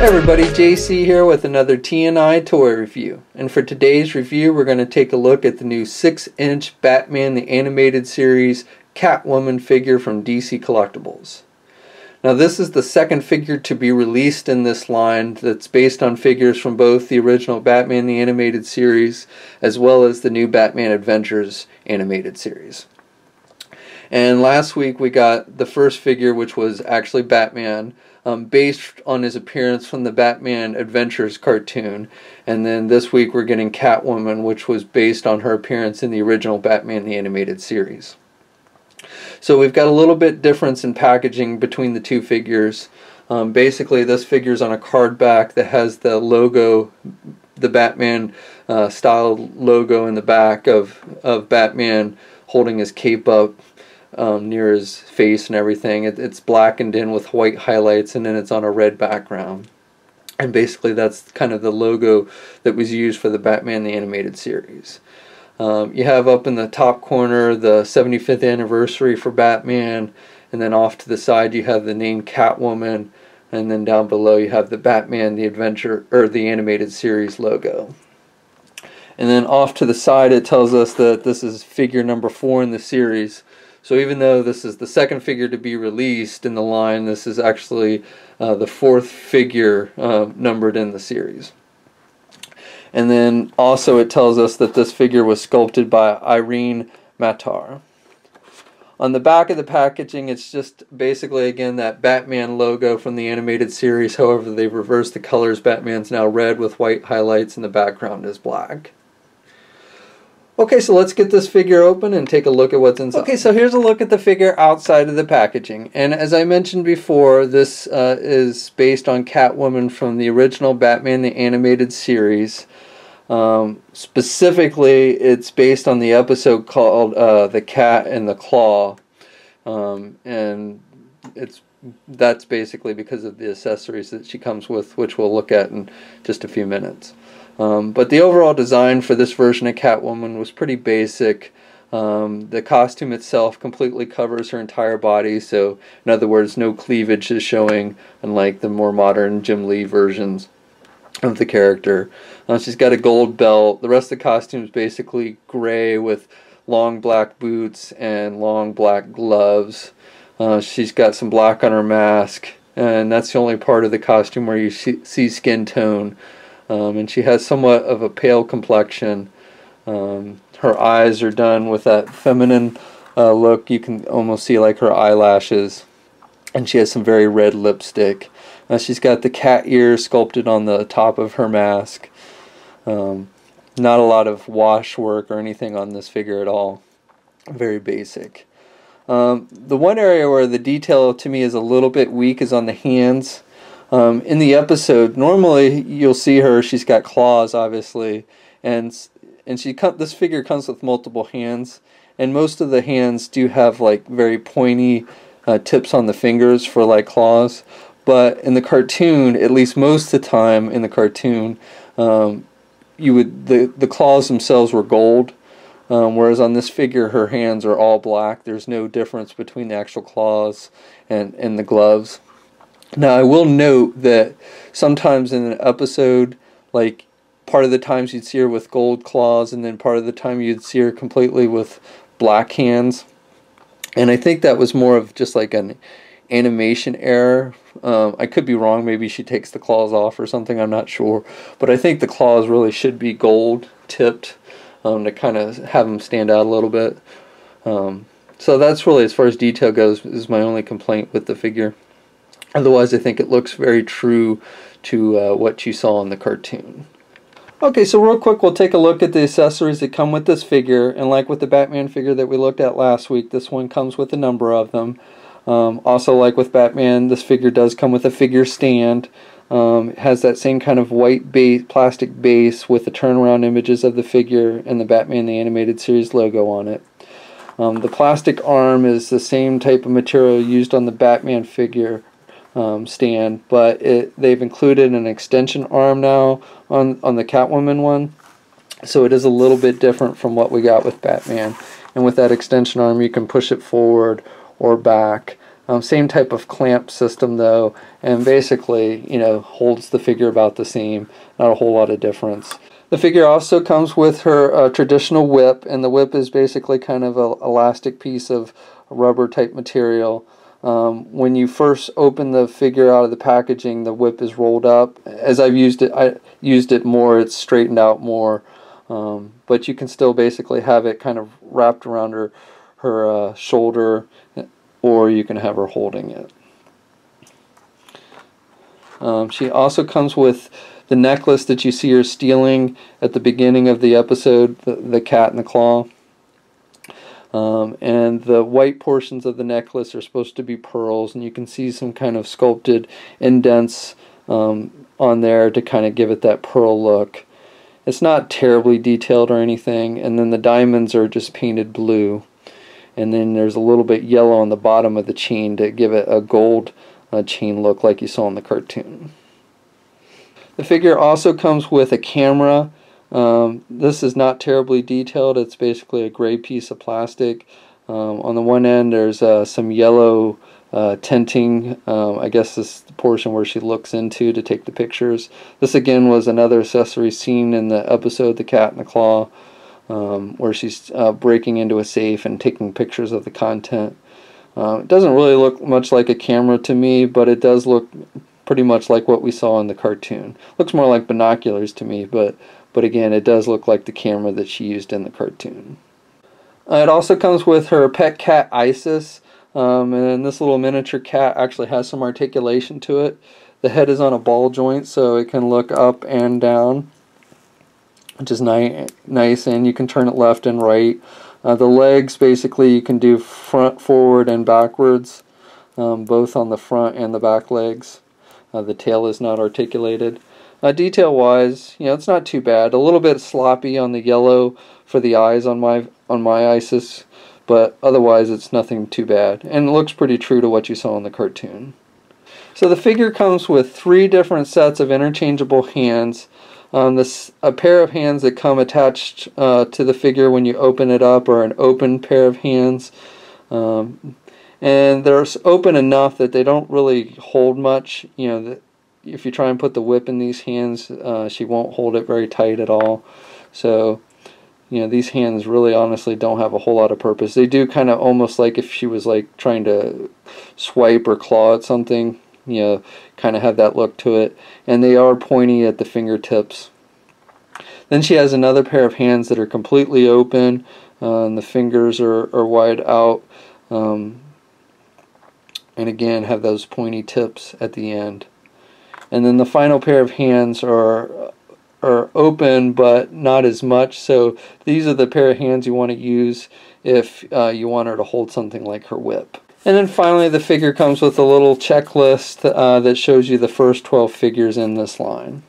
Everybody, JC here with another T&I toy review. And for today's review, we're going to take a look at the new 6-inch Batman the Animated Series Catwoman figure from DC Collectibles. Now this is the second figure to be released in this line that's based on figures from both the original Batman the Animated Series as well as the new Batman Adventures animated series. And last week we got the first figure, which was actually Batman, based on his appearance from the Batman Adventures cartoon. And then this week we're getting Catwoman, which was based on her appearance in the original Batman the Animated Series. So we've got a little bit difference in packaging between the two figures. Basically this figure's on a card back that has the logo, the Batman style logo in the back of Batman holding his cape up near his face and everything. It's blackened in with white highlights, and then it's on a red background. And basically that's kind of the logo that was used for the Batman the Animated Series. You have up in the top corner the 75th anniversary for Batman, and then off to the side you have the name Catwoman, and then down below you have the Batman the Adventure or the Animated Series logo. And then off to the side it tells us that this is figure number 4 in the series. So even though this is the second figure to be released in the line, this is actually the 4th figure numbered in the series. And then also it tells us that this figure was sculpted by Irene Matar. On the back of the packaging, it's just basically, again, that Batman logo from the animated series. However, they've reversed the colors. Batman's now red with white highlights and the background is black. Okay, so let's get this figure open and take a look at what's inside. Okay, so here's a look at the figure outside of the packaging. And as I mentioned before, this is based on Catwoman from the original Batman the Animated Series. Specifically, it's based on the episode called The Cat and the Claw. And that's basically because of the accessories that she comes with, which we'll look at in just a few minutes. But the overall design for this version of Catwoman was pretty basic. The costume itself completely covers her entire body, so in other words, no cleavage is showing, unlike the more modern Jim Lee versions of the character. She's got a gold belt. The rest of the costume is basically gray with long black boots and long black gloves. She's got some black on her mask, and that's the only part of the costume where you see skin tone. And she has somewhat of a pale complexion. Her eyes are done with that feminine look. You can almost see like her eyelashes. And she has some very red lipstick. She's got the cat ears sculpted on the top of her mask. Not a lot of wash work or anything on this figure at all. Very basic. The one area where the detail to me is a little bit weak is on the hands. In the episode, normally you'll see her, she's got claws obviously, and this figure comes with multiple hands, and most of the hands do have like very pointy tips on the fingers for like claws. But in the cartoon, at least most of the time in the cartoon, the claws themselves were gold, whereas on this figure her hands are all black. There's no difference between the actual claws and the gloves. Now I will note that sometimes in an episode, like part of the times you'd see her with gold claws, and then part of the time you'd see her completely with black hands. And I think that was more of just like an animation error. I could be wrong, maybe she takes the claws off or something, I'm not sure. But I think the claws really should be gold tipped to kind of have them stand out a little bit. So that's really, as far as detail goes, is my only complaint with the figure. Otherwise, I think it looks very true to what you saw in the cartoon. Okay, so real quick, we'll take a look at the accessories that come with this figure. And like with the Batman figure that we looked at last week, this one comes with a number of them. Also, like with Batman, this figure does come with a figure stand. It has that same kind of white plastic base with the turnaround images of the figure and the Batman the Animated Series logo on it. The plastic arm is the same type of material used on the Batman figure stand, but they've included an extension arm now on the Catwoman one, so it is a little bit different from what we got with Batman. And with that extension arm, you can push it forward or back Same type of clamp system though, and basically, you know, holds the figure about the same. Not a whole lot of difference. The figure also comes with her traditional whip, and the whip is basically kind of an elastic piece of rubber type material. When you first open the figure out of the packaging, the whip is rolled up. As I've used it, I used it more, it's straightened out more. But you can still basically have it kind of wrapped around her shoulder, or you can have her holding it. She also comes with the necklace that you see her stealing at the beginning of the episode, the cat and the claw. And the white portions of the necklace are supposed to be pearls, and you can see some kind of sculpted indents on there to kind of give it that pearl look. It's not terribly detailed or anything, and then the diamonds are just painted blue. And then there's a little bit yellow on the bottom of the chain to give it a gold chain look like you saw in the cartoon. The figure also comes with a camera. This is not terribly detailed. It's basically a gray piece of plastic. On the one end there's some yellow tinting. I guess this is the portion where she looks into to take the pictures. This again was another accessory seen in the episode The Cat and the Claw, where she's breaking into a safe and taking pictures of the content. It doesn't really look much like a camera to me, but it does look pretty much like what we saw in the cartoon. Looks more like binoculars to me, but again, it does look like the camera that she used in the cartoon. It also comes with her pet cat Isis, and this little miniature cat actually has some articulation to it. The head is on a ball joint, so it can look up and down, which is nice, and you can turn it left and right. The legs, basically, you can do front, forward, and backwards, both on the front and the back legs. The tail is not articulated. Detail-wise, you know, it's not too bad. A little bit sloppy on the yellow for the eyes on my Isis, but otherwise it's nothing too bad, and it looks pretty true to what you saw in the cartoon. So the figure comes with 3 different sets of interchangeable hands. A pair of hands that come attached to the figure when you open it up, or an open pair of hands. And they're open enough that they don't really hold much. You know, if you try and put the whip in these hands, she won't hold it very tight at all. So, you know, these hands really honestly don't have a whole lot of purpose. They do kind of almost like if she was like trying to swipe or claw at something, you know, kind of have that look to it. And they are pointy at the fingertips. Then she has another pair of hands that are completely open, and the fingers are wide out. And again have those pointy tips at the end. And then the final pair of hands are open but not as much, so these are the pair of hands you want to use if you want her to hold something like her whip. And then finally the figure comes with a little checklist that shows you the first 12 figures in this line.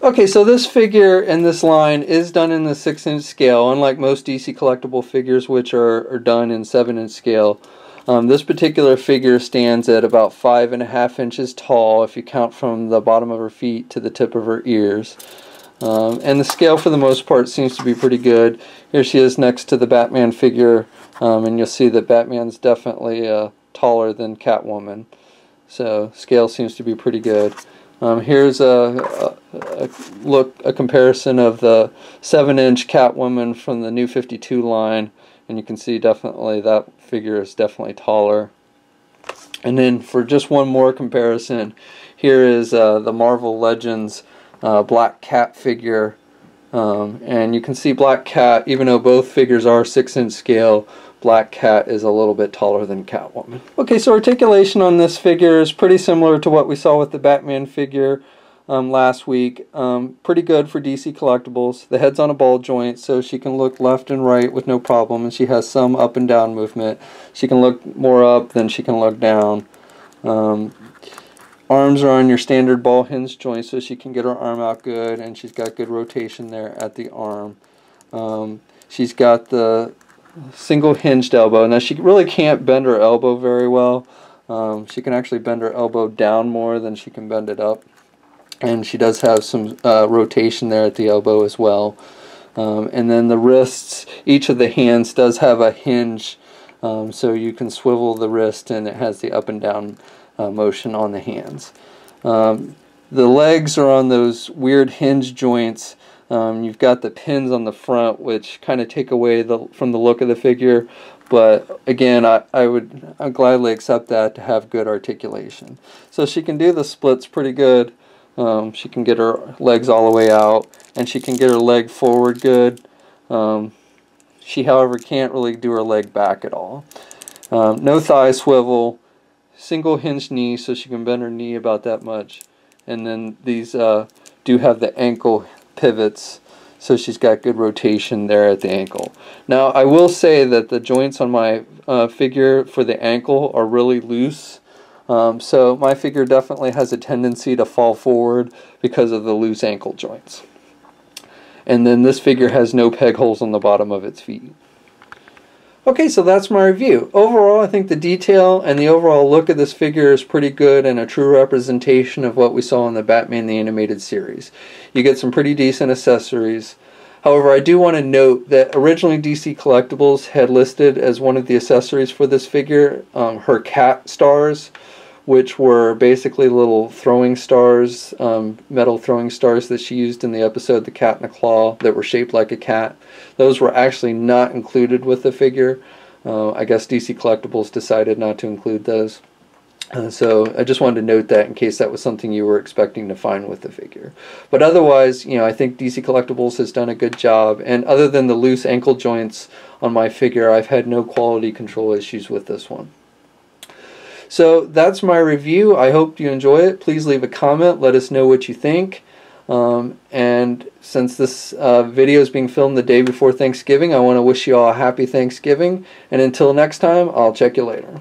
Okay, so this figure in this line is done in the 6-inch scale, unlike most DC collectible figures which are done in 7-inch scale. This particular figure stands at about 5.5 inches tall if you count from the bottom of her feet to the tip of her ears. And the scale for the most part seems to be pretty good. Here she is next to the Batman figure, and you'll see that Batman's definitely taller than Catwoman. So scale seems to be pretty good. Here's a comparison of the 7-inch Catwoman from the New 52 line, and you can see definitely that figure is definitely taller. And then for just one more comparison, here is the Marvel Legends Black Cat figure, and you can see Black Cat, even though both figures are 6-inch scale, Black Cat is a little bit taller than Catwoman. Okay, so articulation on this figure is pretty similar to what we saw with the Batman figure last week. Pretty good for DC Collectibles. The head's on a ball joint, so she can look left and right with no problem, and she has some up and down movement. She can look more up than she can look down. Arms are on your standard ball hinge joint, so she can get her arm out good, and she's got good rotation there at the arm. She's got the single hinged elbow. Now she really can't bend her elbow very well. She can actually bend her elbow down more than she can bend it up. And she does have some rotation there at the elbow as well. And then the wrists, each of the hands does have a hinge so you can swivel the wrist and it has the up and down motion on the hands. The legs are on those weird hinge joints. You've got the pins on the front, which kind of take away from the look of the figure. But again, I'd gladly accept that to have good articulation. So she can do the splits pretty good. She can get her legs all the way out, and she can get her leg forward good. She, however, can't really do her leg back at all. No thigh swivel, single hinged knee, so she can bend her knee about that much. And then these do have the ankle pivots, so she's got good rotation there at the ankle. Now, I will say that the joints on my figure for the ankle are really loose. So my figure definitely has a tendency to fall forward because of the loose ankle joints. And then this figure has no peg holes on the bottom of its feet. Okay, so that's my review. Overall, I think the detail and the overall look of this figure is pretty good and a true representation of what we saw in the Batman the Animated Series. You get some pretty decent accessories. However, I do want to note that originally DC Collectibles had listed as one of the accessories for this figure her cat stars, which were basically little throwing stars, metal throwing stars that she used in the episode The Cat in the Claw that were shaped like a cat. Those were actually not included with the figure. I guess DC Collectibles decided not to include those. So I just wanted to note that in case that was something you were expecting to find with the figure. But otherwise, you know, I think DC Collectibles has done a good job. And other than the loose ankle joints on my figure, I've had no quality control issues with this one. So that's my review. I hope you enjoy it. Please leave a comment. Let us know what you think. And since this video is being filmed the day before Thanksgiving, I want to wish you all a happy Thanksgiving. And until next time, I'll check you later.